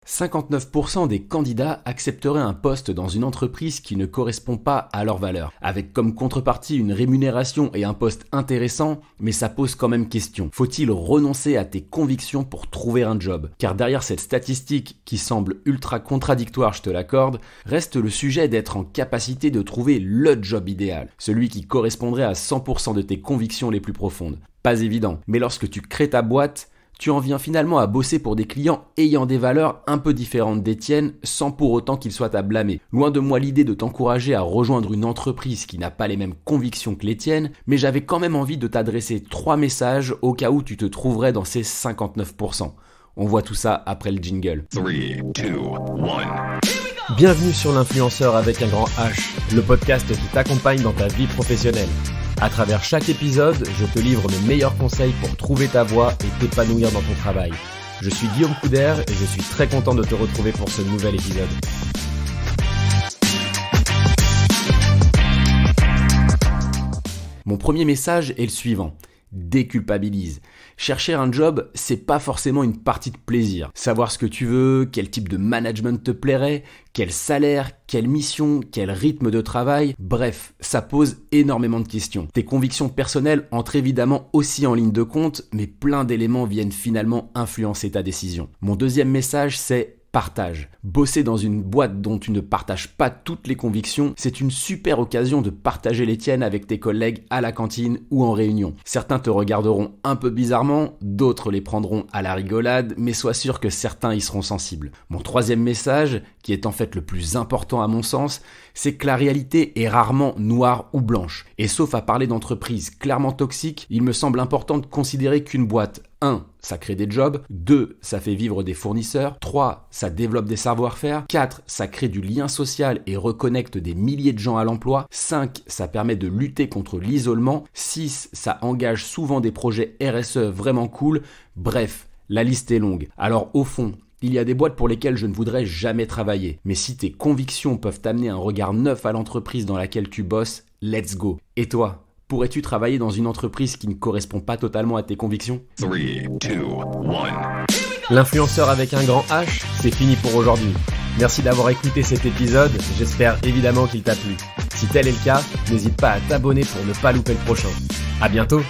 59% des candidats accepteraient un poste dans une entreprise qui ne correspond pas à leurs valeurs, avec comme contrepartie une rémunération et un poste intéressant, mais ça pose quand même question. Faut-il renoncer à tes convictions pour trouver un job ? Car derrière cette statistique, qui semble ultra contradictoire, je te l'accorde, reste le sujet d'être en capacité de trouver le job idéal, celui qui correspondrait à 100% de tes convictions les plus profondes. Pas évident, mais lorsque tu crées ta boîte, tu en viens finalement à bosser pour des clients ayant des valeurs un peu différentes des tiennes sans pour autant qu'ils soient à blâmer. Loin de moi l'idée de t'encourager à rejoindre une entreprise qui n'a pas les mêmes convictions que les tiennes, mais j'avais quand même envie de t'adresser 3 messages au cas où tu te trouverais dans ces 59%. On voit tout ça après le jingle. 3, 2, 1. Bienvenue sur l'influenceur avec un grand H, le podcast qui t'accompagne dans ta vie professionnelle. À travers chaque épisode, je te livre mes meilleurs conseils pour trouver ta voie et t'épanouir dans ton travail. Je suis Guillaume Couder et je suis très content de te retrouver pour ce nouvel épisode. Mon premier message est le suivant. Déculpabilise. Chercher un job, c'est pas forcément une partie de plaisir. Savoir ce que tu veux, quel type de management te plairait, quel salaire, quelle mission, quel rythme de travail, bref, ça pose énormément de questions. Tes convictions personnelles entrent évidemment aussi en ligne de compte, mais plein d'éléments viennent finalement influencer ta décision. Mon deuxième message, c'est partage. Bosser dans une boîte dont tu ne partages pas toutes les convictions, c'est une super occasion de partager les tiennes avec tes collègues à la cantine ou en réunion. Certains te regarderont un peu bizarrement, d'autres les prendront à la rigolade, mais sois sûr que certains y seront sensibles. Mon troisième message, qui est en fait le plus important à mon sens, c'est que la réalité est rarement noire ou blanche. Et sauf à parler d'entreprises clairement toxiques, il me semble important de considérer qu'une boîte, 1. Ça crée des jobs. 2. Ça fait vivre des fournisseurs. 3. Ça développe des savoir-faire. 4. Ça crée du lien social et reconnecte des milliers de gens à l'emploi. 5. Ça permet de lutter contre l'isolement. 6. Ça engage souvent des projets RSE vraiment cool. Bref, la liste est longue. Alors au fond, il y a des boîtes pour lesquelles je ne voudrais jamais travailler. Mais si tes convictions peuvent t'amener un regard neuf à l'entreprise dans laquelle tu bosses, let's go. Et toi ? Pourrais-tu travailler dans une entreprise qui ne correspond pas totalement à tes convictions ? 3, 2, 1. L'influenceur avec un grand H, c'est fini pour aujourd'hui. Merci d'avoir écouté cet épisode, j'espère évidemment qu'il t'a plu. Si tel est le cas, n'hésite pas à t'abonner pour ne pas louper le prochain. À bientôt.